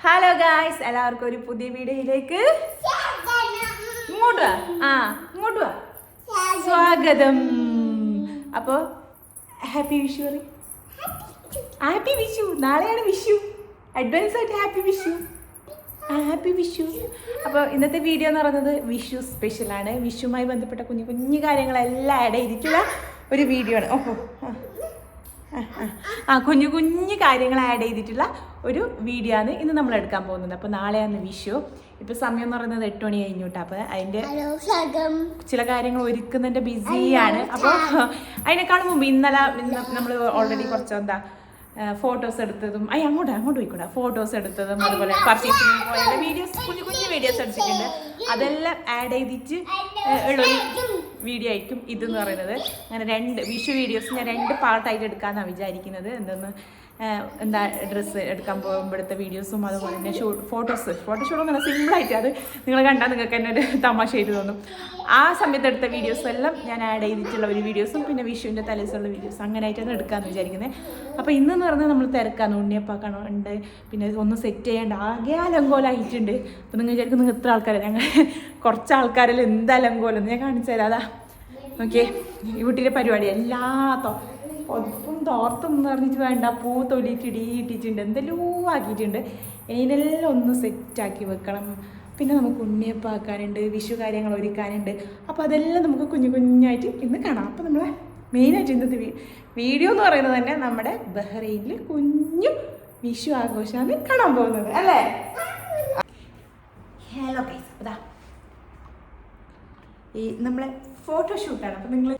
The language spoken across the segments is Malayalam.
ഹലോ ഗായ്സ്, എല്ലാവർക്കും ഒരു പുതിയ വീഡിയോയിലേക്ക് ഇങ്ങോട്ട് വാ സ്വാഗതം. അപ്പോൾ ഹാപ്പി വിഷു പറ. ഹാപ്പി വിഷു. നാളെയാണ് വിഷു. അഡ്വാൻസ് ആയിട്ട് ഹാപ്പി വിഷു. ഹാപ്പി വിഷു. അപ്പോൾ ഇന്നത്തെ വീഡിയോ എന്ന് പറയുന്നത് വിഷു സ്പെഷ്യലാണ്. വിഷുവുമായി ബന്ധപ്പെട്ട കുഞ്ഞു കുഞ്ഞു കാര്യങ്ങളെല്ലാം ആഡ് ചെയ്തിട്ടുള്ള ഒരു വീഡിയോ ആണ്. ഓഹോ, കുഞ്ഞു കുഞ്ഞു കാര്യങ്ങൾ ആഡ് ചെയ്തിട്ടുള്ള ഒരു വീഡിയോ ആണ് ഇന്ന് നമ്മൾ എടുക്കാൻ പോകുന്നത്. അപ്പോൾ നാളെയാണ് വിഷു. ഇപ്പോൾ സമയം എന്ന് പറയുന്നത് 8 മണി കഴിഞ്ഞു കേട്ടോ. അപ്പോൾ അതിൻ്റെ ചില കാര്യങ്ങൾ ഒരുക്കുന്നതിൻ്റെ ബിസിയാണ്. അപ്പോൾ അതിനേക്കാളും മുമ്പ് ഇന്നലെ നമ്മൾ ഓൾറെഡി കുറച്ച് ഫോട്ടോസ് എടുത്തതും അങ്ങോട്ട് പോയിക്കൂടാ, ഫോട്ടോസ് എടുത്തതും അതുപോലെ പർച്ചേസിങ് പോയ വീഡിയോസ്, കുഞ്ഞു കുഞ്ഞു വീഡിയോസ് എടുത്തിട്ടുണ്ട്. അതെല്ലാം ആഡ് ചെയ്തിട്ട് ഉള്ളൊരു വീഡിയോ ആയിരിക്കും ഇതെന്ന് പറയുന്നത്. അങ്ങനെ 2 വിഷു വീഡിയോസ് ഞാൻ 2 പാർട്ടായിട്ട് എടുക്കാമെന്നാണ് വിചാരിക്കുന്നത്. എന്താ ഡ്രസ്സ് എടുക്കാൻ പോകുമ്പോഴത്തെ വീഡിയോസും അതുപോലെ തന്നെ ഫോട്ടോഷൂട്ടൊന്നും നല്ല സിമ്പിളായിട്ട് അത് നിങ്ങൾ കണ്ടാൽ നിങ്ങൾക്ക് തന്നെ ഒരു തമാശയായിട്ട് തോന്നും. ആ സമയത്ത് എടുത്ത വീഡിയോസ് എല്ലാം ഞാൻ ആഡ് ചെയ്തിട്ടുള്ള ഒരു വീഡിയോസും പിന്നെ വിഷുവിൻ്റെ തലേദിവസമുള്ള വീഡിയോസ് അങ്ങനെയായിട്ടാണ് എടുക്കാമെന്ന് വിചാരിക്കുന്നത്. അപ്പോൾ ഇന്നെന്ന് പറഞ്ഞാൽ നമ്മൾ തിരക്കാണ്, ഉണ്ണിയപ്പാക്കണം ഉണ്ട്, പിന്നെ ഒന്ന് സെറ്റ് ചെയ്യേണ്ട ആകെ അലങ്കോലമായിട്ടുണ്ട്. അപ്പോൾ നിങ്ങൾ വിചാരിക്കും നിങ്ങൾ ഇത്ര ആൾക്കാരെ, ഞങ്ങൾ കുറച്ച് ആൾക്കാരെല്ലാം എന്താ അലങ്കോലെന്ന് ഞാൻ കാണിച്ചു തരാം. അതാ ഓക്കെ, ഈ വീട്ടിലെ പരിപാടി പൊതുപ്പും തോർത്തും എന്ന് പറഞ്ഞിട്ട് വേണ്ട, പൂ തൊലിയിട്ടിടിയിട്ടിട്ടുണ്ട്, എന്തെല്ലോ ആക്കിയിട്ടുണ്ട്. ഇതിനെല്ലാം ഒന്ന് സെറ്റാക്കി വെക്കണം. പിന്നെ നമുക്ക് ഉണ്ണിയപ്പാക്കാനുണ്ട്, വിഷു കാര്യങ്ങൾ ഒരുക്കാനുണ്ട്. അപ്പോൾ അതെല്ലാം നമുക്ക് കുഞ്ഞു കുഞ്ഞായിട്ട് ഇന്ന് കാണാം. അപ്പോൾ നമ്മൾ മെയിനായിട്ട് ഇന്നത്തെ വീഡിയോ എന്ന് പറയുന്നത് തന്നെ നമ്മുടെ ബഹ്റൈനിൽ കുഞ്ഞു വിഷു ആഘോഷമാണ് കാണാൻ പോകുന്നത് അല്ലേ. ഹലോ ഗൈസ്, അതാ ഈ നമ്മളെ ഫോട്ടോഷൂട്ടാണ്. അപ്പോൾ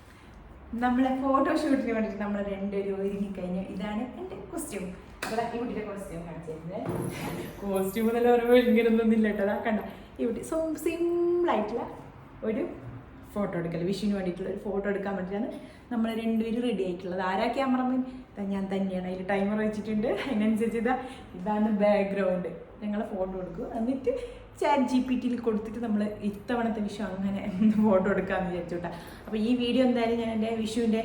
നമ്മളെ ഫോട്ടോഷൂട്ടിന് വേണ്ടിയിട്ട് നമ്മൾ 2 പേരും ഒരുങ്ങിക്കഴിഞ്ഞു. ഇതാണ് എൻ്റെ കോസ്റ്റ്യൂം. അപ്പോൾ ഈ കുട്ടിയുടെ കോസ്റ്റ്യൂം കാണിച്ചിരുന്നത്. കോസ്റ്റ്യൂം എന്നല്ല പറയുമ്പോൾ ഇങ്ങനൊന്നും ഇല്ല കേട്ടോ. അതാ കണ്ട ഈ കുട്ടി സിമ്പിളായിട്ടുള്ള ഒരു ഫോട്ടോ എടുക്കൽ, വിഷുവിന് വേണ്ടിയിട്ടുള്ള ഒരു ഫോട്ടോ എടുക്കാൻ വേണ്ടിയിട്ടാണ് നമ്മൾ 2 പേരും റെഡി ആയിട്ടുള്ളത്. ആരാ ക്യാമറമാൻ? ഞാൻ തന്നെയാണ്. അതിൽ ടൈമർ വെച്ചിട്ടുണ്ട്. അതിനനുസരിച്ച് ഇതാണ് ബാക്ക്ഗ്രൗണ്ട്. ഞങ്ങൾ ഫോട്ടോ എടുക്കും, എന്നിട്ട് ChatGPT കൊടുത്തിട്ട് നമ്മൾ ഇത്തവണത്തെ വിഷു അങ്ങനെ ഫോട്ടോ എടുക്കാമെന്ന് വിചാരിച്ചു കേട്ടോ. അപ്പോൾ ഈ വീഡിയോ എന്തായാലും ഞാൻ എൻ്റെ വിഷുവിൻ്റെ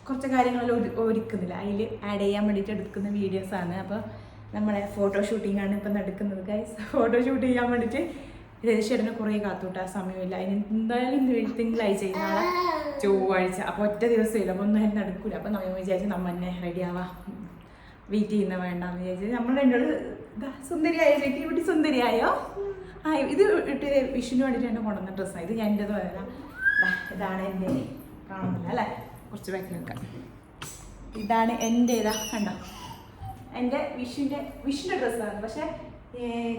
കുറച്ച് കാര്യങ്ങളെല്ലാം ഒരുക്കുന്നില്ല, അതിൽ ആഡ് ചെയ്യാൻ വേണ്ടിയിട്ട് എടുക്കുന്ന വീഡിയോസാണ്. അപ്പോൾ നമ്മളെ ഫോട്ടോ ഷൂട്ടിങ്ങാണ് ഇപ്പം നടക്കുന്നത് ഗൈസ്. ഫോട്ടോ ഷൂട്ട് ചെയ്യാൻ വേണ്ടിയിട്ട് രജിസ്റ്ററിനെ കുറേ കാത്തുവിട്ടാൽ സമയമില്ല. അതിന് എന്തായാലും തിങ്കളാഴ്ച നാളെ ചൊവ്വാഴ്ച, അപ്പോൾ ഒറ്റ ദിവസമില്ല, അപ്പോൾ ഒന്നും നടക്കില്ല. അപ്പോൾ നമ്മൾ വിചാരിച്ച് നമ്മൾ തന്നെ റെഡി ആവാം, വെയിറ്റ് ചെയ്യുന്ന വേണ്ടാന്ന് വിചാരിച്ചത്. നമ്മൾ 2 സുന്ദരിയായോ ചേച്ചി? ഇവിടെ സുന്ദരിയായോ? ഇത് ഇട്ട് വിഷുവിന് വേണ്ടിയിട്ട് എന്നെ കൊണ്ടുവന്ന ഡ്രസ്സാണ്. ഇത് ഞാൻ എൻ്റെത് വരാം. ഇതാണ് എൻ്റെ, കാണുന്നില്ല അല്ലേ, കുറച്ച് ബാക്കി നിൽക്കാം. ഇതാണ് എൻ്റെ, കണ്ടോ, എൻ്റെ വിഷുവിൻ്റെ ഡ്രസ്സാണ്. പക്ഷേ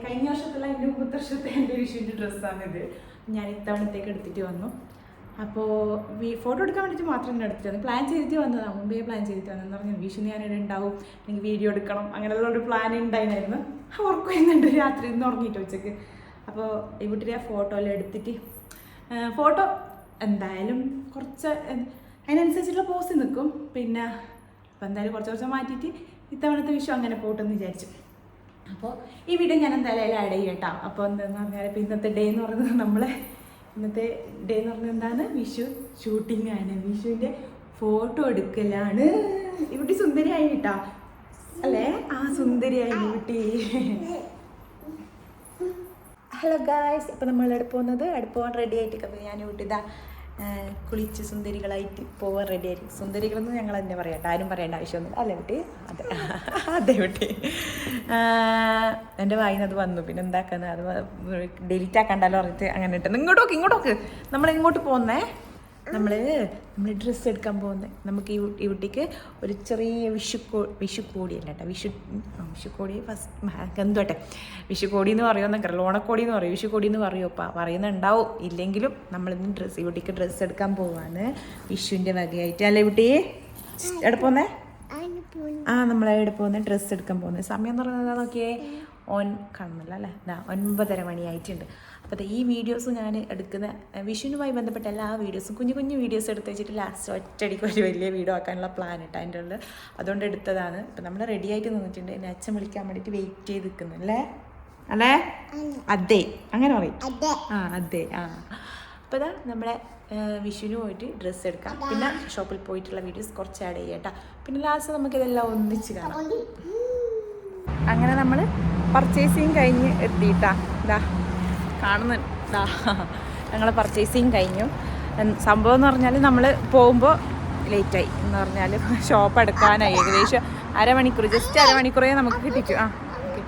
കഴിഞ്ഞ വർഷത്തുള്ള എൻ്റെ 3 വർഷത്തെ എൻ്റെ വിഷുവിൻ്റെ ഡ്രസ്സാണിത്. ഞാൻ ഇത്തവണത്തേക്ക് എടുത്തിട്ട് വന്നു. അപ്പോൾ ഫോട്ടോ എടുക്കാൻ വേണ്ടിയിട്ട് മാത്രം തന്നെ എടുത്തിട്ട് വന്നു. പ്ലാൻ ചെയ്തിട്ട് വന്നതാണ്, മുമ്പേ പ്ലാൻ ചെയ്തിട്ട് വന്നതെന്ന് പറഞ്ഞാൽ വിഷുവിന് ഞാനിവിടെ ഉണ്ടാവും, അല്ലെങ്കിൽ വീഡിയോ എടുക്കണം, അങ്ങനെയുള്ള ഒരു പ്ലാൻ ഉണ്ടായിരുന്നു. ഉറക്കം വരുന്നുണ്ട് രാത്രി, ഇന്ന് ഉറങ്ങിയിട്ട് ഉച്ചയ്ക്ക്. അപ്പോൾ ഇവിടെ ഫോട്ടോ എല്ലാം എടുത്തിട്ട് ഫോട്ടോ എന്തായാലും കുറച്ച് അതിനനുസരിച്ചുള്ള പോസ് നിൽക്കും. പിന്നെ അപ്പോൾ എന്തായാലും കുറച്ച് മാറ്റിയിട്ട് ഇത്തവണത്തെ വിഷു അങ്ങനെ പോട്ടെന്ന് വിചാരിച്ചു. അപ്പോൾ ഈ വീഡിയോ ഞാൻ എന്തായാലും ആഡ് ചെയ്യാം കേട്ടോ. അപ്പോൾ എന്താണെന്ന് പറഞ്ഞാൽ ഇപ്പോൾ ഇന്നത്തെ ഡേ എന്ന് പറയുന്നത് ഇന്നത്തെ ഡേ എന്ന് പറഞ്ഞാൽ എന്താണ്, വിഷു ഷൂട്ടിംഗ് ആണ്, വിഷുവിൻ്റെ ഫോട്ടോ എടുക്കലാണ്. ഇവിടെ സുന്ദരിയായി കേട്ടോ അല്ലേ? സുന്ദരിയായി കുട്ടി. ഹലോ ഗായ്സ്, അപ്പോൾ നമ്മൾ അടുപ്പ് പോകാൻ റെഡി ആയിട്ട്. അപ്പോൾ ഞാൻ ഇവിടെ കുളിച്ച് സുന്ദരികളായിട്ട് പോകാൻ റെഡി ആയിരിക്കും. സുന്ദരികളെന്ന് ഞങ്ങൾ തന്നെ പറയട്ടെ, ആരും പറയേണ്ട ആവശ്യമൊന്നുമില്ല അല്ലേ കുട്ടി? അതെ കുട്ടി. എൻ്റെ വായിന്ന് അത് വന്നു, പിന്നെ എന്താക്കുന്നത്, അത് ഡിലീറ്റ് ആക്കണ്ടല്ലോ പറഞ്ഞിട്ട് അങ്ങനെ ഇട്ടത്. ഇങ്ങോട്ടോക്ക് നമ്മൾ ഇങ്ങോട്ട് പോകുന്നേ. നമ്മൾ ഡ്രസ്സ് എടുക്കാൻ പോകുന്നത്. നമുക്ക് ഈ കുട്ടിക്ക് ഒരു ചെറിയ വിഷുക്കോടിയല്ല കേട്ടോ, വിഷുക്കോടി ഫസ്റ്റ് എന്തോട്ടെ, വിഷുക്കോടി എന്ന് പറയുമെന്നൊക്കെ, ഓണക്കോടി എന്ന് പറയും, വിഷുക്കോടി എന്ന് പറയുമോ പറയുന്നുണ്ടാവും. ഇല്ലെങ്കിലും നമ്മളിന്ന് ഈ കുട്ടിക്ക് ഡ്രസ്സ് എടുക്കാൻ പോവാണ് വിഷുവിൻ്റെ വകയായിട്ട് അല്ലേ കുട്ടി? എവിടെ പോകുന്നേ? നമ്മളെവിടെ പോകുന്നത്? ഡ്രസ്സ് എടുക്കാൻ പോകുന്നത്. സമയം എന്ന് പറയുന്നത് നോക്കിയേ, കാണുന്നില്ല അല്ലേ, 9:30 മണിയായിട്ടുണ്ട്. അപ്പോൾ ഈ വീഡിയോസ് ഞാൻ എടുക്കുന്ന വിഷുവിനുമായി ബന്ധപ്പെട്ട എല്ലാ വീഡിയോസും കുഞ്ഞു കുഞ്ഞു വീഡിയോസ് എടുത്ത് വെച്ചിട്ട് ലാസ്റ്റ് ഒറ്റയടിക്ക് ഒരു വലിയ വീഡിയോ ആക്കാനുള്ള പ്ലാൻ ഇട്ട് അതിൻ്റെ ഉള്ളിൽ അതുകൊണ്ട് എടുത്തതാണ്. ഇപ്പം നമ്മൾ റെഡി ആയിട്ട് നിന്നിട്ടുണ്ട്. എന്നെ അച്ഛൻ വിളിക്കാൻ വേണ്ടിയിട്ട് വെയിറ്റ് ചെയ്ത് നിൽക്കുന്നില്ലേ അല്ലേ? അതെ, അങ്ങനെ പറയും. അതെ. അപ്പോൾ ഇതാ നമ്മളെ വിഷുവിന് പോയിട്ട് ഡ്രസ്സ് എടുക്കാം, പിന്നെ ഷോപ്പിൽ പോയിട്ടുള്ള വീഡിയോസ് കുറച്ച് ആഡ് ചെയ്യാം കേട്ടോ. പിന്നെ ലാസ്റ്റ് നമുക്കിതെല്ലാം ഒന്നിച്ച് കാണാം. അങ്ങനെ നമ്മൾ പർച്ചേസിങ് കഴിഞ്ഞ് എത്തിയിട്ടാ. ഇതാ കാണുന്നുണ്ടാ, ഞങ്ങൾ പർച്ചേസിങ് കഴിഞ്ഞു. സംഭവം എന്ന് പറഞ്ഞാൽ നമ്മൾ പോകുമ്പോൾ ലേറ്റായി എന്ന് പറഞ്ഞാൽ ഷോപ്പ് എടുക്കാനായി. ഏകദേശം അരമണിക്കൂർ, ജസ്റ്റ് അരമണിക്കൂറേ നമുക്ക് കിട്ടിയിട്ടു. ഓക്കെ,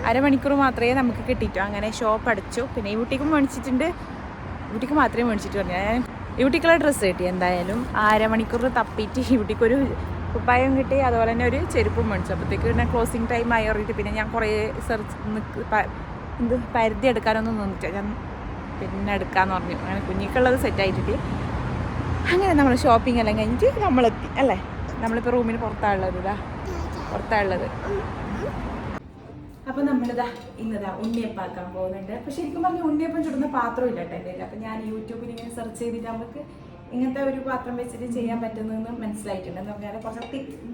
അരമണിക്കൂർ മാത്രമേ നമുക്ക് കിട്ടിയിട്ടു. അങ്ങനെ ഷോപ്പ് അടച്ചു. പിന്നെ ഈ കുട്ടിക്കും മേടിച്ചിട്ടുണ്ട്, കുട്ടിക്ക് മാത്രമേ മേടിച്ചിട്ട് പറഞ്ഞു. ഞാൻ ഈ കുട്ടിക്കുള്ള ഡ്രസ്സ് കിട്ടി. എന്തായാലും അരമണിക്കൂർ തപ്പിയിട്ട് ഈ കുട്ടിക്കൊരു കുപ്പായം കിട്ടി, അതുപോലെ തന്നെ ഒരു ചെരുപ്പും മേടിച്ചു. അപ്പോഴത്തേക്ക് പിന്നെ ക്ലോസിങ് ടൈം ആയി പറഞ്ഞിട്ട് പിന്നെ ഞാൻ കുറേ പരുതി എടുക്കാനൊന്നും തോന്നിട്ട് ഞാൻ പിന്നെ എടുക്കാമെന്ന് പറഞ്ഞു. അങ്ങനെ കുഞ്ഞിക്കുള്ളത് സെറ്റായിട്ടിട്ട് അങ്ങനെ നമ്മൾ ഷോപ്പിംഗ് എല്ലാം കഴിഞ്ഞിട്ട് നമ്മളെത്തി അല്ലേ. നമ്മളിപ്പോൾ റൂമിന് പുറത്താണുള്ളത്, പുറത്താണുള്ളത്. അപ്പോൾ നമ്മളിതാ ഇന്നതാ ഉണ്ണിയപ്പം ആക്കാൻ പോകുന്നുണ്ട്. അപ്പോൾ ശരിക്കും പറഞ്ഞാൽ ഉണ്ണിയപ്പം ചുടുന്ന പാത്രം ഇല്ല കേട്ടോ എൻ്റെ കയ്യിൽ. അപ്പോൾ ഞാൻ യൂട്യൂബിൽ ഇങ്ങനെ സെർച്ച് ചെയ്തിട്ട് നമുക്ക് ഇങ്ങനത്തെ ഒരു പാത്രം വെച്ചിട്ട് ചെയ്യാൻ പറ്റുന്നതെന്ന് മനസ്സിലായിട്ടുണ്ട്. എന്ന് പറഞ്ഞാൽ കുറച്ച്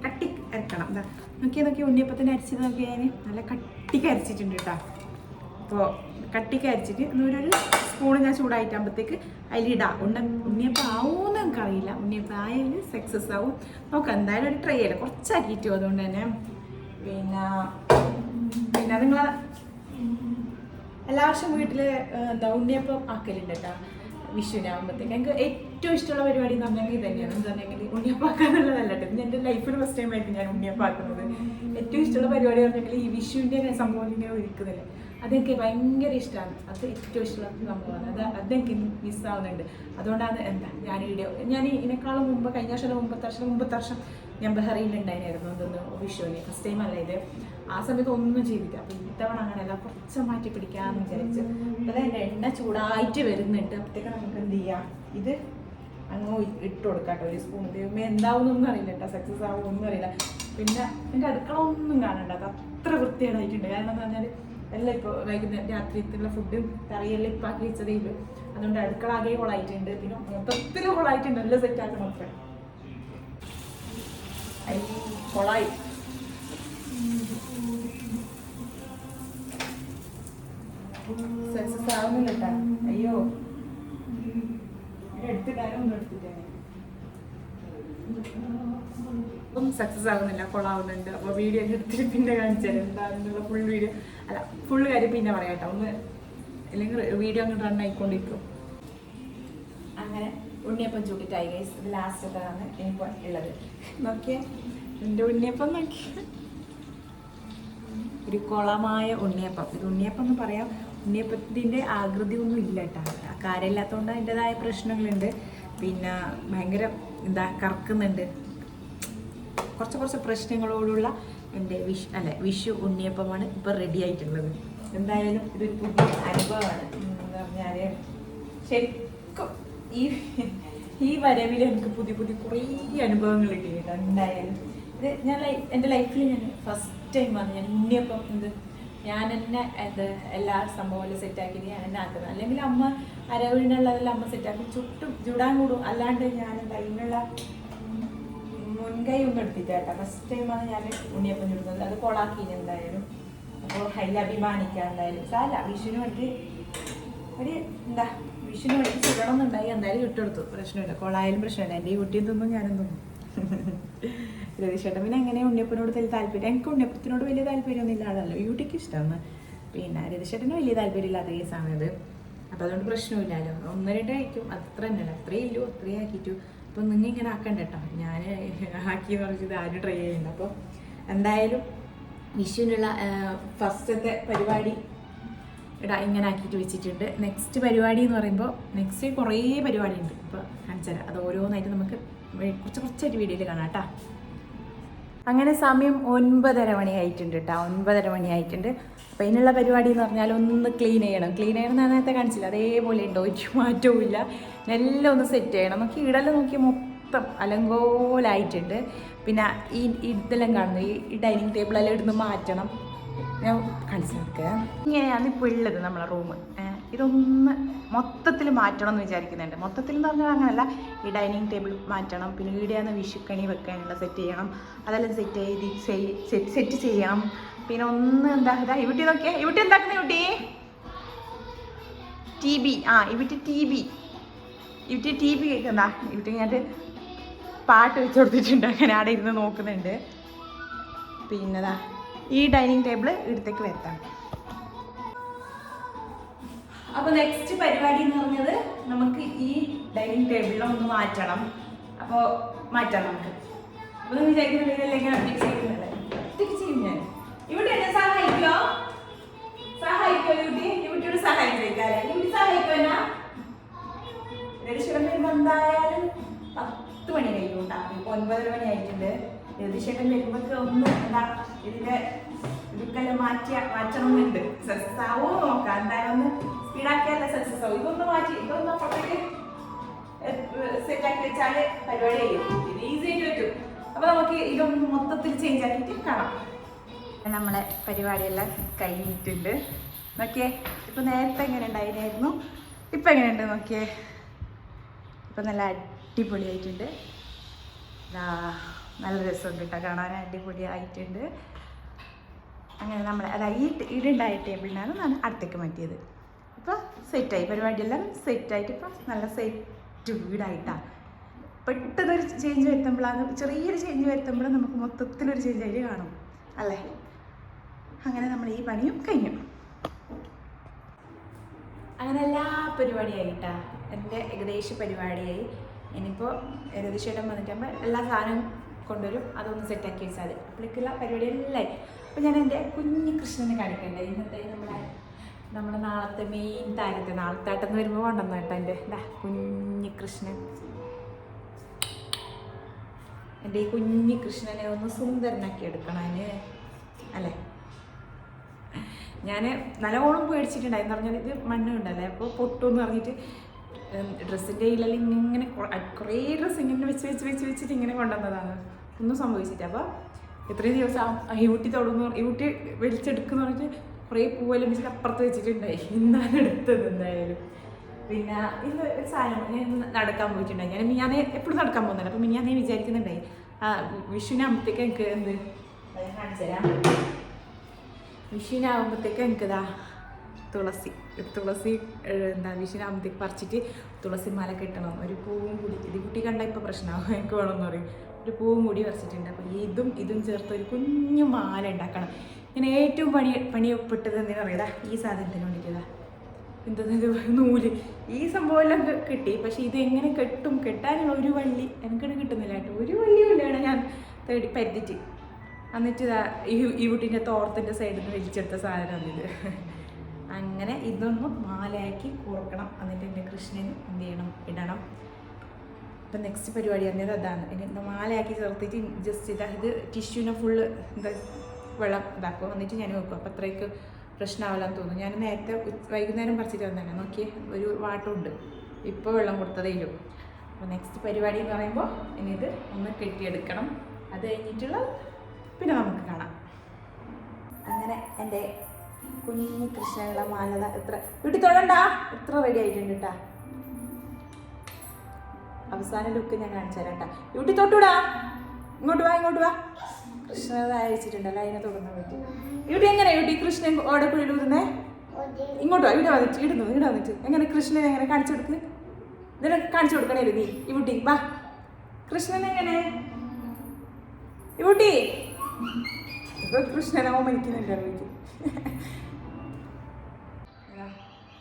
കട്ടി അരക്കണം. എന്താ നോക്കി ഉണ്ണിയപ്പത്തിന് അരിച്ചത് നോക്കി ഞാൻ നല്ല കട്ടിക്ക് അരിച്ചിട്ടുണ്ട് കേട്ടോ. അപ്പോൾ കട്ടിക്ക് അരിച്ചിട്ട് എന്നൊരു സ്പൂൺ ഞാൻ ചൂടായിട്ടാകുമ്പോഴത്തേക്ക് അതിലിടാം. ഉണ്ണിയപ്പം ആവുമെന്ന് എനിക്കറിയില്ല. ഉണ്ണിയപ്പം ആയാലും സക്സസ് ആവും. നോക്കാം, എന്തായാലും ഒരു ട്രൈ ചെയ്യണം. കുറച്ചാക്കിയിട്ടു. അതുകൊണ്ട് തന്നെ പിന്നെ നിങ്ങൾ എല്ലാ വർഷവും വീട്ടിൽ എന്താ ഉണ്ണിയപ്പം ആക്കലുണ്ട് കേട്ടോ. വിഷുവിനാകുമ്പോഴത്തേക്ക് എനിക്ക് ഏറ്റവും ഇഷ്ടമുള്ള പരിപാടി എന്ന് പറഞ്ഞാൽ ഇത് തന്നെയാണ്. എന്ന് പറഞ്ഞെങ്കിൽ ഉണ്ണിയപ്പം ആക്കാനുള്ളതല്ല കേട്ടോ. എൻ്റെ ലൈഫിൽ ഫസ്റ്റ് ടൈം ആയിട്ട് ഞാൻ ഉണ്ണിയപ്പം ആക്കുന്നത്. ഏറ്റവും ഇഷ്ടമുള്ള പരിപാടി പറഞ്ഞെങ്കിൽ ഈ വിഷുവിൻ്റെ സംഭവം ഇങ്ങനെ ഒരുക്കുന്നില്ല, അതെനിക്ക് ഭയങ്കര ഇഷ്ടമാണ്. അത് ഏറ്റവും ഇഷ്ടമുള്ള സംഭവമാണ്. അതെനിക്ക് മിസ്സാവുന്നുണ്ട്. അതുകൊണ്ടാണ് ഞാൻ ഇതിനേക്കാളും മുമ്പ് കഴിഞ്ഞ വർഷം മുമ്പത്തെ വർഷം ഞാൻ ബഹ്റൈനിലുണ്ടായിരുന്നു. അതൊന്ന് വിഷുവിന് ഫസ്റ്റ് ടൈം അല്ല ഇത്. ആ സമയത്ത് ഒന്നും ചെയ്തില്ല. അപ്പോൾ ഇത്തവണ അങ്ങനെയല്ല, കുറച്ച് മാറ്റി പിടിക്കാമെന്ന് വിചാരിച്ചു. അപ്പോൾ എൻ്റെ എണ്ണ ചൂടായിട്ട് വരുന്നുണ്ട്. അപ്പോഴത്തേക്ക് നമുക്ക് എന്ത് ചെയ്യാം, ഇത് അങ്ങ് ഇട്ട് കൊടുക്കാം കേട്ടോ. ഒരു സ്പൂൺ. ദൈവമേ എന്താവുന്നൊന്നും അറിയില്ല കേട്ടോ, സക്സസ് ആവുമൊന്നും അറിയില്ല. പിന്നെ എൻ്റെ അടുക്കള ഒന്നും കാണണ്ട, അത് അത്ര വൃത്തികേടായിട്ടുണ്ട്. കാരണം എന്ന് പറഞ്ഞാൽ എല്ലാം ഇപ്പോൾ വൈകുന്നേരം രാത്രിയുള്ള ഫുഡും കറിയെല്ലാം ഇപ്പം ആക്കി വെച്ചതേ ഇല്ല. അതുകൊണ്ട് അടുക്കള ആകെ കൊളായിട്ടുണ്ട്. പിന്നെ മൊത്തത്തിൽ കൊളായിട്ടുണ്ട്. എല്ലാം സെറ്റാക്കണം ഒക്കെ. കൊളായി സക്സസ് ആവുന്നില്ല കേട്ടാ. അയ്യോ, എടുത്തിട്ടാലും ഒന്നും എടുത്തിട്ടാണ് ഒന്നും സക്സസ് ആവുന്നില്ല, കൊളാവുന്നുണ്ട്. അപ്പോൾ വീഡിയോ എടുത്തിട്ട് പിന്നെ കാണിച്ചാൽ എന്താണെന്നുള്ള ഫുൾ വീഡിയോ അല്ല ഫുള്ള് കാര്യം പിന്നെ പറയാം കേട്ടോ. ഒന്ന് അല്ലെങ്കിൽ വീഡിയോ അങ്ങ് റൺ ആയിക്കൊണ്ടിരിക്കും. അങ്ങനെ ഉണ്ണിയപ്പം ചൂട്ടിട്ടായി ഗൈസ്. ഇത് ലാസ്റ്റത്താണ് ഇനിയിപ്പോൾ ഉള്ളത്. നോക്കിയേ എൻ്റെ ഉണ്ണിയപ്പം നോക്കിയേ, ഒരു കുളമായ ഉണ്ണിയപ്പം. ഇത് ഉണ്ണിയപ്പം എന്ന് പറയാം. ഉണ്ണിയപ്പത്തിൻ്റെ ആകൃതി ഒന്നും ഇല്ല കേട്ടോ. കാര്യമില്ലാത്തതുകൊണ്ട് അതിൻ്റെതായ പ്രശ്നങ്ങളുണ്ട്. പിന്നെ ഭയങ്കര കറക്കുന്നുണ്ട്. കുറച്ച് പ്രശ്നങ്ങളോടുള്ള എൻ്റെ വിഷു ഉണ്ണിയപ്പമാണ് ഇപ്പോൾ റെഡി ആയിട്ടുള്ളത്. എന്തായാലും ഇതൊരു പുതിയ അനുഭവമാണ്. എന്താ പറഞ്ഞാൽ ശരിക്കും ഈ വരവിൽ എനിക്ക് പുതിയ കുറേ അനുഭവങ്ങൾ കിട്ടി കേട്ടോ. എന്തായാലും ഇത് ഞാൻ എൻ്റെ ലൈഫിൽ ഞാൻ ഫസ്റ്റ് ടൈമാണ് ഞാൻ ഉണ്ണിയപ്പം ഞാൻ തന്നെ എല്ലാ സംഭവങ്ങളും സെറ്റാക്കിയിട്ട് ഞാൻ തന്നെ ആക്കുന്നത്. അല്ലെങ്കിൽ അമ്മ അരവിനുള്ളതെല്ലാം അമ്മ സെറ്റാക്കി ചൂടാൻ കൂടും. അല്ലാണ്ട് ഞാൻ അതിനുള്ള മുൻകൈ ഒന്നും എടുത്തിട്ട് കേട്ടോ. ഫസ്റ്റ് ടൈമാണ് ഞാൻ ഉണ്ണിയപ്പം ചുടുന്നത്. അത് കൊളാക്കി എന്തായാലും. അപ്പോൾ അതിൽ അഭിമാനിക്കാം. എന്തായാലും സാല വിഷുവിന് വേണ്ടി വിഷുവിന് വേണ്ടി ചുടണമെന്നുണ്ടായി. എന്തായാലും ഇട്ടെടുത്തു. പ്രശ്നമില്ല, കൊളായാലും പ്രശ്നമില്ല. എൻ്റെ ഈ കുട്ടിയും തിന്നും ഞാനും തിന്നും. രതീഷേട്ടൻ പിന്നെ അങ്ങനെ ഉണ്ണിയപ്പനോട് വലിയ താല്പര്യം. എനിക്ക് ഉണ്ണിയപ്പത്തിനോട് വലിയ താല്പര്യമൊന്നും ഇല്ലാതല്ലോ. യൂട്ടിക്ക് ഇഷ്ടമാണ്. പിന്നെ രതീഷേട്ടന് വലിയ താല്പര്യമില്ലാത്ത കേസാണ് ഇത്. അപ്പോൾ അതുകൊണ്ട് പ്രശ്നമില്ലല്ലോ. 1-2 കഴിക്കും, അത്ര തന്നെയല്ല. അത്രയേ ഇല്ലൂ, അത്രയും ആക്കിയിട്ടു. അപ്പോൾ നിങ്ങൾ ഇങ്ങനെ ആക്കണ്ട കേട്ടോ. ഞാൻ ആക്കിയെന്ന് പറഞ്ഞത് ആരും ട്രൈ ചെയ്യുന്നുണ്ട്. അപ്പോൾ എന്തായാലും വിഷുവിനുള്ള ഫസ്റ്റത്തെ പരിപാടി ഇങ്ങനെ ആക്കിയിട്ട് വെച്ചിട്ടുണ്ട്. നെക്സ്റ്റ് പരിപാടി എന്ന് പറയുമ്പോൾ നെക്സ്റ്റ് കുറേ പരിപാടി ഉണ്ട്. അപ്പോൾ കാണിച്ചു തരാം. അത് ഓരോന്നായിട്ട് നമുക്ക് കുറച്ചായിട്ട് വീഡിയോയിൽ കാണാം കേട്ടോ. അങ്ങനെ സമയം 9:30 മണിയായിട്ടുണ്ട് കേട്ടോ. 9:30 മണിയായിട്ടുണ്ട്. അപ്പോൾ അതിനുള്ള പരിപാടി എന്ന് പറഞ്ഞാൽ ഒന്ന് ക്ലീൻ ചെയ്യണം. ഞാൻ നേരത്തെ കാണിച്ചില്ല, അതേപോലെ ഉണ്ടോ, ഒരു മാറ്റവും ഇല്ല. എല്ലാം ഒന്ന് സെറ്റ് ചെയ്യണം. നോക്കി ഇടലെല്ലാം നോക്കി മൊത്തം അലങ്കോലായിട്ടുണ്ട്. പിന്നെ ഇതെല്ലാം കാണുന്നു, ഈ ഡൈനിങ് ടേബിളെല്ലാം ഇടുന്ന് മാറ്റണം. ഞാൻ കാണിച്ചു നോക്കുക. ഇങ്ങനെയാണ് ഇപ്പോൾ ഉള്ളത് നമ്മളെ റൂം. ഇതൊന്ന് മൊത്തത്തിൽ മാറ്റണം എന്ന് വിചാരിക്കുന്നുണ്ട്. മൊത്തത്തിൽ എന്ന് പറഞ്ഞാൽ അങ്ങനെയല്ല, ഈ ഡൈനിങ് ടേബിൾ മാറ്റണം. പിന്നെ ഇവിടെയാണ് വിഷുക്കണി വെക്കാനുള്ള സെറ്റ് ചെയ്യണം. അതെല്ലാം സെറ്റ് ചെയ്യണം. പിന്നെ ഒന്ന് ഇവിടെ നോക്കിയാ, ഇവിടെ എന്താക്കുന്ന ഇവിടെ TV. ഇവിടെ TV കേൾക്കണ്ട. ഇവിടെ ഞാൻ പാട്ട് വെച്ച് കൊടുത്തിട്ടുണ്ട്. അങ്ങനെ അവിടെ ഇരുന്ന് നോക്കുന്നുണ്ട്. പിന്നെതാ ഈ ഡൈനിങ് ടേബിൾ ഇവിടത്തേക്ക് വരുത്താം. അപ്പോൾ നെക്സ്റ്റ് പരിപാടി എന്ന് പറഞ്ഞത് നമുക്ക് ഈ ഡൈനിങ് ടേബിളിലൊന്ന് മാറ്റണം. അപ്പോൾ മാറ്റാം നമുക്ക്. അപ്പോൾ നിങ്ങൾ വിചാരിക്കുന്നില്ലെങ്കിൽ ചെയ്യുന്നല്ലേ ഒറ്റയ്ക്ക് ചെയ്യും ഞാൻ. ഇവിടെ എന്നെ സഹായിക്കോ യൂട്യൂബ് സഹായിച്ചേക്കാല്ലേ? യൂട്യൂബ് സഹായിക്കുമോ? രതീഷേട്ടൻ വരുമ്പോൾ എന്തായാലും 10 മണി കഴിയും ഉണ്ടാകും. ഇപ്പോൾ 9 മണി ആയിട്ടുണ്ട്. രതീഷേട്ടൻ വരുമ്പോഴൊക്കെ ഒന്ന് എന്താ ഇതിൻ്റെ ഇതൊക്കെല്ലാം മാറ്റണമെന്നുണ്ട്. സക്സസ് ആവോ നോക്കാം. എന്തായാലും ഒന്ന് സ്പീഡാക്കിയല്ല സക്സസ് ആവും. ഇതൊന്ന് മാറ്റി ഇതൊന്ന് അപ്പുറത്തേക്ക് സെറ്റാക്കി വെച്ചാൽ പരിപാടി ചെയ്യും. ഇത് ഈസി ആയിട്ട് പറ്റും. അപ്പോൾ നമുക്ക് ഇതൊന്ന് മൊത്തത്തിൽ ചേഞ്ച് ആക്കിയിട്ട് കാണാം. നമ്മളെ പരിപാടിയെല്ലാം കഴിഞ്ഞിട്ടുണ്ട്. നോക്കിയേ, ഇപ്പോൾ നേരത്തെ എങ്ങനെ ഉണ്ടായിരുന്നു, ഇപ്പം എങ്ങനെയുണ്ട് നോക്കിയേ. ഇപ്പം നല്ല അടിപൊളിയായിട്ടുണ്ട്. നല്ല രസമുണ്ട് കേട്ടോ കാണാൻ, അടിപൊളിയായിട്ടുണ്ട്. അങ്ങനെ നമ്മൾ അതായത് ഈടുണ്ടായ ടേബിളിനാണ് ഞാൻ അടുത്തേക്ക് മാറ്റിയത്. ഇപ്പോൾ സെറ്റായി, പരിപാടിയെല്ലാം സെറ്റായിട്ട് ഇപ്പം നല്ല സെറ്റ് വീടായിട്ടാണ്. പെട്ടെന്നൊരു ചേഞ്ച് വരുത്തുമ്പോഴാണ്, ചെറിയൊരു ചേഞ്ച് വരുത്തുമ്പോൾ നമുക്ക് മൊത്തത്തിലൊരു ചേഞ്ച് ആയിട്ട് കാണും അല്ലേ. അങ്ങനെ നമ്മൾ ഈ പണിയും കഴിഞ്ഞു. അങ്ങനെ എല്ലാ പരിപാടിയായിട്ടാണ് എൻ്റെ ഏകദേശ പരിപാടിയായി. ഇനിയിപ്പോൾ രതീഷേട്ടൻ വന്നിട്ടാകുമ്പോൾ എല്ലാ സാധനവും കൊണ്ടുവരും, അതൊന്ന് സെറ്റാക്കി വെച്ചാൽ അപ്പോഴേക്കുള്ള പരിപാടിയെല്ലാം. അപ്പോൾ ഞാൻ എൻ്റെ കുഞ്ഞു കൃഷ്ണനെ കാണിക്കണ്ടേ. ഇന്നത്തെ നമ്മുടെ നാളത്തെ മെയിൻ താരത്തെ, നാളത്താട്ടെന്ന് വരുമ്പോൾ കൊണ്ടുവന്നു കേട്ടോ എൻ്റെ കുഞ്ഞു കൃഷ്ണൻ. എൻ്റെ ഈ കുഞ്ഞു കൃഷ്ണനെ ഒന്ന് സുന്ദരനാക്കി എടുക്കണം അതിന് അല്ലേ. ഞാൻ നല്ലോണം പേടിച്ചിട്ടുണ്ടായി എന്ന് പറഞ്ഞാൽ ഇത് മണ്ണുണ്ടല്ലേ, അപ്പോൾ പൊട്ടുമെന്ന് പറഞ്ഞിട്ട് ഡ്രസ്സിൻ്റെ ഇല്ലെല്ലാം ഇങ്ങനെ കുറേ ഡ്രസ്സ് ഇങ്ങനെ വെച്ചിട്ട് ഇങ്ങനെ കൊണ്ടുവന്നതാണ്. ഒന്നും സംഭവിച്ചിട്ട്. അപ്പോൾ എത്രയും ദിവസം യൂട്ടി തൊടുന്നു, യൂട്ടി വലിച്ചെടുക്കുന്ന പറഞ്ഞിട്ട് കുറേ പൂവെല്ലാം വെച്ചിട്ട് അപ്പുറത്ത് വെച്ചിട്ടുണ്ടായി. ഇന്നാണ് എടുത്തത് എന്തായാലും. പിന്നെ ഇത് ഒരു സാധനം ഞാൻ നടക്കാൻ പോയിട്ടുണ്ടായി. ഞാൻ എപ്പോഴും നടക്കാൻ പോകുന്നില്ല. അപ്പം ഞാൻ വിചാരിക്കുന്നുണ്ടായി വിഷുവിനാകുമ്പോഴത്തേക്ക് എനിക്ക് എന്ത് കാണിച്ചു തരാം. വിഷുവിനാകുമ്പോഴത്തേക്ക് എനിക്കിതാ തുളസി എന്താ വിഷുവിനാകുമ്പോഴത്തേക്ക് പറിച്ചിട്ട് തുളസി മാല കെട്ടണം. ഒരു പൂവും കൂടി, ഇത് കുട്ടി കണ്ടാൽ ഇപ്പോൾ പ്രശ്നമാകും, എനിക്ക് വേണമെന്ന് പറയും. ഒരു പൂവും കൂടി പറിച്ചിട്ടുണ്ട്. അപ്പോൾ ഇതും ചേർത്ത് ഒരു കുഞ്ഞു മാല ഉണ്ടാക്കണം. ഞാൻ ഏറ്റവും പണിയപ്പെട്ടത് എന്തിനാ പറയുക, ഈ സാധനത്തിന് വേണ്ടിയിട്ടാ. എന്താ നൂല്, ഈ സംഭവം എല്ലാം കിട്ടി. പക്ഷെ ഇത് എങ്ങനെ കെട്ടാനുള്ള ഒരു വള്ളി എനിക്കത് കിട്ടുന്നില്ല കേട്ടോ. ഒരു വള്ളിയില്ലാണ് ഞാൻ പരുത്തിട്ട്. എന്നിട്ട് ഈ വീട്ടിൻ്റെ തോർത്തിൻ്റെ സൈഡിൽ നിന്ന് വലിച്ചെടുത്ത സാധനമാണ് ഇത്. അങ്ങനെ ഇതൊന്ന് മാലയാക്കി കോർക്കണം. എന്നിട്ട് എൻ്റെ കൃഷ്ണൻ എന്ത് ചെയ്യണം, ഇടണം. അപ്പം നെക്സ്റ്റ് പരിപാടി പറഞ്ഞത് അതാണ്. ഇനി മാലയാക്കി ചേർത്തിട്ട് ജസ്റ്റ് ഇത് ടിഷ്യൂനെ ഫുള്ള് എന്താ വെള്ളം ഇതാക്കും. എന്നിട്ട് ഞാൻ വെക്കും. അപ്പം അത്രയ്ക്ക് പ്രശ്നമാവില്ലെന്ന് തോന്നുന്നു. ഞാൻ നേരത്തെ വൈകുന്നേരം പറിച്ചിട്ട് വന്നതാണ്. നോക്കിയേ, ഒരു വാട്ടമുണ്ട്. ഇപ്പോൾ വെള്ളം കൊടുത്തതേ ഇല്ലു. അപ്പോൾ നെക്സ്റ്റ് പരിപാടി എന്ന് പറയുമ്പോൾ ഇനി ഇത് ഒന്ന് കെട്ടിയെടുക്കണം. അത് കഴിഞ്ഞിട്ടുള്ള പിന്നെ നമുക്ക് കാണാം. അങ്ങനെ എൻ്റെ കുഞ്ഞു കൃഷ്ണനുള്ള മാലത എത്ര വീട്ടിൽ തൊടണ്ട, എത്ര റെഡി ആയിട്ടുണ്ട് കേട്ടാ. അവസാന ലുക്ക് ഞാൻ കാണിച്ചു തരാം കേട്ടാ. വീട്ടിൽ തൊട്ടൂടാ, ഇങ്ങോട്ട് വാ. കൃഷ്ണത അയച്ചിട്ടുണ്ടല്ലോ, അതിനെ തുടർന്ന് പറ്റി. ഇവിടെ എങ്ങനെ കൃഷ്ണൻ ഓടക്കുഴിയിൽ ഊതുന്നേ? ഇങ്ങോട്ട് വാ, ഇവിടെ വന്നിട്ട് എങ്ങനെ കൃഷ്ണനെ എങ്ങനെ കാണിച്ചു കൊടുക്ക്. ഇതിനെ കാണിച്ചു കൊടുക്കണേ നീ. ഇവിടെ വാ, കൃഷ്ണൻ എങ്ങനെ ഇവിടെ ഇപ്പൊ കൃഷ്ണനെ ഓമനിക്കുന്നുണ്ട്.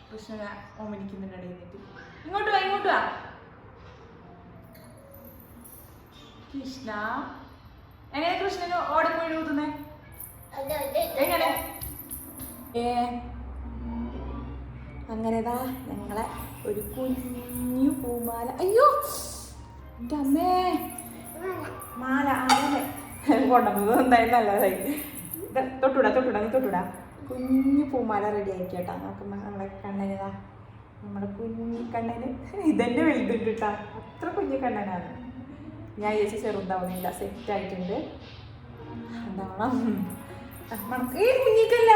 കൃഷ്ണനെ ഓമനിക്കുന്നുണ്ട്. ഇങ്ങോട്ട് വാ കൃഷ്ണ. എങ്ങനെ കൃഷ്ണന് ഓടക്കുഴി ഊതുന്നേ? എങ്ങനെ? അങ്ങനെതാ ഞങ്ങളെ ഒരു കുഞ്ഞു പൂമാല. അയ്യോ എൻ്റെ അമ്മേ, മാല അങ്ങനെ കൊണ്ടുവന്നത് എന്തായാലും നല്ലതായി. തൊട്ടൂടാ. കുഞ്ഞു പൂമാല റെഡി ആക്കി കേട്ടാ. നോക്കുമ്പോൾ നമ്മുടെ കണ്ണനിതാ, നമ്മുടെ കുഞ്ഞു കണ്ണന് ഇതെന്നെ വലുതുണ്ട് കേട്ടാ. അത്ര കുഞ്ഞു കണ്ണനാണ്. ഞാൻ ചേച്ചി ചെറുതാവുന്നില്ല, സെറ്റായിട്ടുണ്ട്. എന്താവണം കുഞ്ഞിക്കല്ല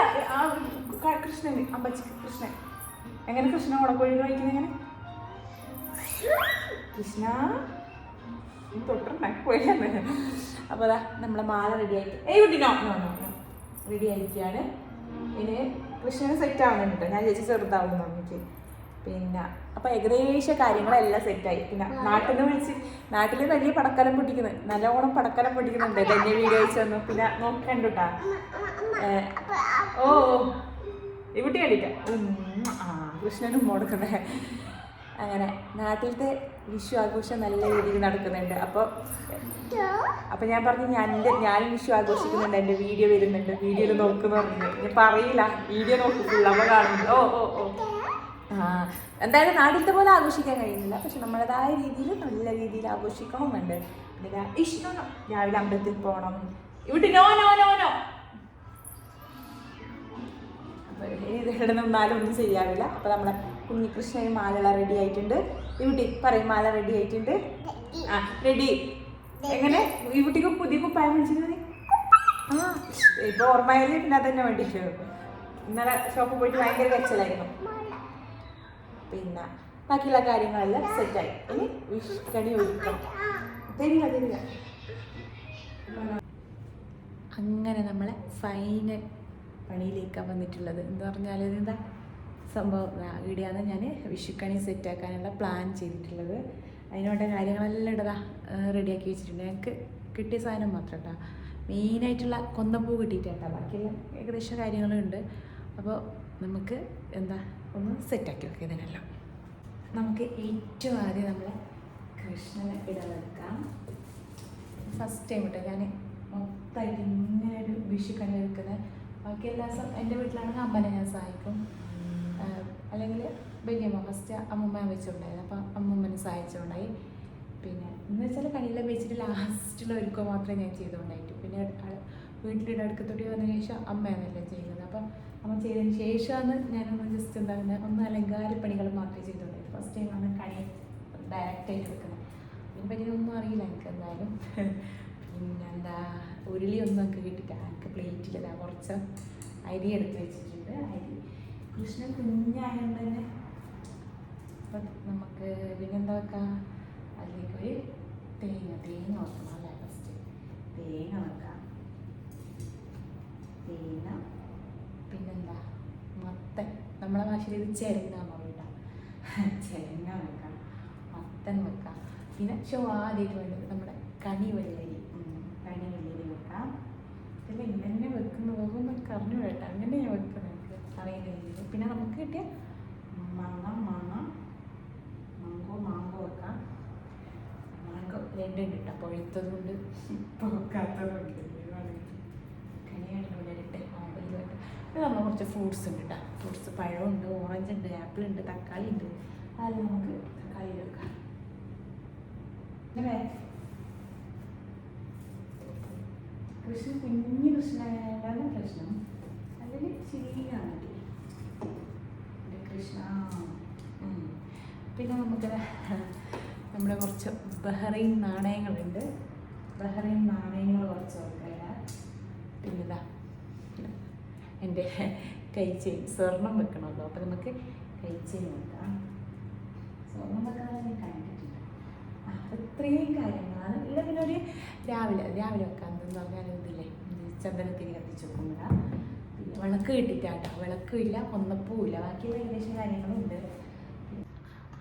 കൃഷ്ണന്, അമ്പച്ചിക്ക് കൃഷ്ണൻ. എങ്ങനെ കൃഷ്ണ ഓടക്കോഴി കഴിക്കുന്നത്? എങ്ങനെ കൃഷ്ണ തൊട്ടുണ്ടാക്കിപ്പോയാണ്. അപ്പോൾ അതാ നമ്മളെ മാല റെഡി ആയിട്ട് റെഡി ആയിരിക്കുകയാണ്. ഇനി കൃഷ്ണന് സെറ്റ് ആവുന്നുണ്ട് കേട്ടോ. ഞാൻ ചേച്ചി ചെറുതാവും പറഞ്ഞിട്ട്. പിന്നെ അപ്പോൾ ഏകദേശ കാര്യങ്ങളെല്ലാം സെറ്റായി. പിന്നെ നാട്ടിൽ വലിയ പടക്കലം പൊട്ടിക്കുന്നത്, നല്ലോണം പടക്കലം പൊട്ടിക്കുന്നുണ്ട്. തന്നെ വീഡിയോ അയച്ചു തന്നു. പിന്നെ നോക്കണ്ട കേട്ടാ. ഓ ഇവിടെ കണ്ടിക്കാം കൃഷ്ണനും കൊടുക്കുന്നത്. അങ്ങനെ നാട്ടിലത്തെ വിഷു ആഘോഷം നല്ല രീതിയിൽ നടക്കുന്നുണ്ട്. അപ്പോൾ ഞാൻ പറഞ്ഞു ഞാനും വിഷു ആഘോഷിക്കുന്നുണ്ട്, എൻ്റെ വീഡിയോ വരുന്നുണ്ട്, വീഡിയോയിൽ നോക്കുന്നു പറഞ്ഞു. ഞാൻ പറയില്ല, വീഡിയോ നോക്കില്ല, അപ്പോൾ കാണുന്നു. ഓ എന്തായാലും നാട്ടിലത്തെ പോലെ ആഘോഷിക്കാൻ കഴിയുന്നില്ല, പക്ഷെ നമ്മുടേതായ രീതിയിൽ നല്ല രീതിയിൽ ആഘോഷിക്കണമെന്നുണ്ട്. പിന്നെ ഇഷ്ടം രാവിലെ അമ്പലത്തിൽ പോകണം. ഇവിടെ നോ നോ നോ നോ ഇവിടെ നിന്നാലും ഒന്നും ചെയ്യാറില്ല. അപ്പോൾ നമ്മളെ കുഞ്ഞികൃഷ്ണന് മാല റെഡി ആയിട്ടുണ്ട്. ഇവിടെ പറയും മാല റെഡി ആയിട്ടുണ്ട്. റെഡി. എങ്ങനെ ഇവിടേക്ക് പുതിയ കുപ്പായം മേടിച്ചിരുന്നത്? ഇപ്പോൾ ഓർമ്മയിൽ പിന്നെ അതന്നെ വേണ്ടിയിട്ട് ഇന്നലെ ഷോപ്പിൽ പോയിട്ട് ഭയങ്കര കച്ചലായിരുന്നു. പിന്നെ ബാക്കിയുള്ള കാര്യങ്ങളെല്ലാം സെറ്റായി. ഇനി വിഷുക്കണി ഒരുക്കണം. തരിക. അങ്ങനെ നമ്മളെ ഫൈനൽ പണിയിലേക്കാണ് വന്നിട്ടുള്ളത്. എന്ന് പറഞ്ഞാൽ എന്താ സംഭവം, ഇവിടെയാണ് ഞാൻ വിഷുക്കണി സെറ്റാക്കാനുള്ള പ്ലാൻ ചെയ്തിട്ടുള്ളത്. അതിനോടെ കാര്യങ്ങളെല്ലാം ഇടതാ റെഡിയാക്കി വെച്ചിട്ടുണ്ട്. ഞങ്ങൾക്ക് കിട്ടിയ സാധനം മാത്രം കേട്ടോ. മെയിനായിട്ടുള്ള കൊന്നപ്പൂ കിട്ടിയിട്ടാണ്, ബാക്കിയുള്ള ഏകദേശം കാര്യങ്ങളുണ്ട്. അപ്പോൾ നമുക്ക് എന്താ ഒന്ന് സെറ്റാക്കി വെക്കാം. ഇതിനെല്ലാം നമുക്ക് ഏറ്റവും ആദ്യം നമ്മളെ കൃഷ്ണനെ ഇടവെക്കാം. ഫസ്റ്റ് ടൈം കേട്ടോ ഞാൻ മൊത്തമായിട്ട് ഇങ്ങനെ ഒരു വിഷുക്കണി വെക്കുന്നത്. ബാക്കി എല്ലാ ദിവസം എൻ്റെ വീട്ടിലാണെങ്കിൽ അമ്മനെ ഞാൻ സഹായിക്കും, അല്ലെങ്കിൽ വലിയമ്മ ഫസ്റ്റ് അമ്മൂമ്മ വെച്ചിട്ടുണ്ടായിരുന്നു. അപ്പം അമ്മൂമ്മനെ സഹായിച്ചുകൊണ്ടായി. പിന്നെ എന്ന് വെച്ചാൽ കണിയിലെ വെച്ചിട്ട് ലാസ്റ്റുള്ള ഒരുക്കം മാത്രമേ ഞാൻ ചെയ്തുകൊണ്ടായിട്ട്. പിന്നെ വീട്ടിലിടെ അടുക്കത്തോട്ടി വന്നതിന് ശേഷം അമ്മയാണെല്ലാം ചെയ്യുന്നത്. അപ്പം അമ്മ ചെയ്തതിന് ശേഷമാണ് ഞാനൊന്ന് ജസ്റ്റ് എന്താ ഒന്ന് അലങ്കാരപ്പണികൾ മാത്രമേ ചെയ്തുകൊണ്ടായിട്ട്. ഫസ്റ്റ് ടൈമാണ് കണി ഡയറക്റ്റായിട്ട് വെക്കുന്നത്. ഇതിനെപ്പറ്റിയൊന്നും അറിയില്ല എനിക്ക് എന്തായാലും. പിന്നെന്താ ഉരുളിയൊന്നും ഒക്കെ കിട്ടിയിട്ട് എനിക്ക് പ്ലേറ്റിലിതാ കുറച്ച് അരി എടുത്ത് വെച്ചിട്ടുണ്ട്. അരി കൃഷ്ണൻ കുഞ്ഞായതുകൊണ്ട് തന്നെ അപ്പം നമുക്ക് പിന്നെന്താ വെക്കാം, അതിലേക്ക് ഒരു തേങ്ങ വെക്കണം. അല്ലേ ഫസ്റ്റ് തേങ്ങ വെക്കാം. തേങ്ങ പിന്നെന്താ മത്തൻ, നമ്മളെ ഭാഷയിൽ ഇത് ചെരങ്ങാന്ന് പറയിട്ടാണ്. ചെരങ്ങ വെക്കാം, മത്തൻ വെക്കാം. പിന്നെ ആദ്യമായിട്ട് വേണ്ടത് നമ്മുടെ കണിവെള്ളരി വെക്കാം. ഇതിൽ എങ്ങനെ വെക്കുന്നതൊന്നും നമുക്ക് അറിഞ്ഞു കേട്ടോ. അങ്ങനെ ഞാൻ വെക്കുന്നത് എനിക്ക് അറിയുന്ന രീതിയിൽ. പിന്നെ നമുക്ക് കിട്ടിയ മാങ്കോ വെക്കാം. മാങ്കോ രണ്ടുണ്ട് കേട്ടോ, പഴുത്തത് കൊണ്ട് പൊക്കാത്തതുണ്ട്. കനിയായിട്ട് ഇട്ട് പിന്നെ നമ്മൾ കുറച്ച് ഫ്രൂട്ട്സ് ഉണ്ട് കേട്ടോ. ഫ്രൂട്ട്സ് പഴമുണ്ട്, ഓറഞ്ച് ഉണ്ട്, ആപ്പിൾ ഉണ്ട്, തക്കാളി ഉണ്ട്. അതെല്ലാം നമുക്ക് തക്കാളി വെക്കാം. കൃഷ്ണൻ കുഞ്ഞു കൃഷ്ണനായിട്ടാണ് പ്രശ്നം, അല്ലെങ്കിൽ ശരിയാണ് കൃഷ്ണ. പിന്നെ നമുക്ക് നമ്മുടെ കുറച്ച് ബഹ്റൈൻ നാണയങ്ങളുണ്ട്. ബഹ്റൈൻ നാണയങ്ങൾ കുറച്ച് വെക്കാം. പിന്നെ ഇതാ എൻ്റെ കൈ ചെയിൻ, സ്വർണം വെക്കണമല്ലോ. അപ്പോൾ നമുക്ക് കൈ ചെയിൻ വെക്കാം. സ്വർണം വെക്കാൻ ഞാൻ കണ്ടിട്ടുണ്ട്. ഇത്രയും കാര്യങ്ങളാണ് ഇവിടെ. പിന്നെ ഒരു രാവിലെ വെക്കാൻ എന്താ പറഞ്ഞാൽ ഇതില്ലേ ചന്ദനത്തിരി കത്തിച്ച് വെക്കുമ്പോഴാണ്. പിന്നെ വിളക്ക് കിട്ടിയിട്ടാട്ടോ, വിളക്കും ഇല്ല, കൊന്നപ്പൂവും ഇല്ല, ബാക്കിയുള്ള ഏകദേശം കാര്യങ്ങളുണ്ട്.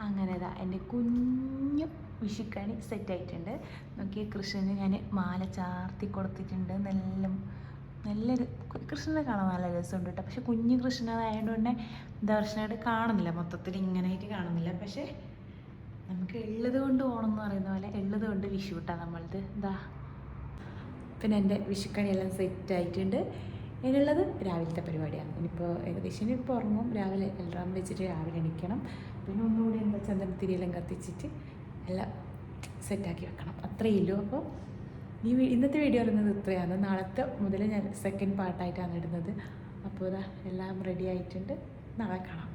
അങ്ങനെ ഇതാ എൻ്റെ കുഞ്ഞു വിഷുക്കണി സെറ്റായിട്ടുണ്ട്. നോക്കി കൃഷ്ണന് ഞാൻ മാല ചാർത്തി കൊടുത്തിട്ടുണ്ട്. നല്ലൊരു കൃഷ്ണനെ കാണാൻ നല്ല രസമുണ്ട് കേട്ടോ. പക്ഷെ കുഞ്ഞു കൃഷ്ണനായതുകൊണ്ട് തന്നെ ദർശനമായിട്ട് കാണുന്നില്ല, മൊത്തത്തിൽ ഇങ്ങനെയായിട്ട് കാണുന്നില്ല. പക്ഷേ നമുക്ക് ഉള്ളത് കൊണ്ട് ഓണം എന്ന് പറയുന്ന പോലെ ഉള്ളത് കൊണ്ട് വിഷു കിട്ടാം നമ്മളത്. എന്താ പിന്നെ എൻ്റെ വിഷുക്കണിയെല്ലാം സെറ്റായിട്ടുണ്ട്. ഇനിയുള്ളത് രാവിലത്തെ പരിപാടിയാണ്. ഇനിയിപ്പോൾ ഏകദേശം ഇപ്പോൾ ഉറങ്ങും. രാവിലെ എല്ലാം വെച്ചിട്ട് രാവിലെ എണീക്കണം. പിന്നെ ഒന്നുകൂടി എന്താ ചന്ദനത്തിരിയെല്ലാം കത്തിച്ചിട്ട് എല്ലാം സെറ്റാക്കി വെക്കണം. അത്രയേ ഉള്ളൂ. അപ്പോൾ ഇന്നത്തെ വീഡിയോ ഇടുന്നത് ഇത്രയാണ്. നാളത്തെ മുതൽ ഞാൻ സെക്കൻഡ് പാർട്ടായിട്ടാണ് ഇടുന്നത്. അപ്പോൾ ഇതാ എല്ലാം റെഡി ആയിട്ടുണ്ട്. നാളെ കാണാം.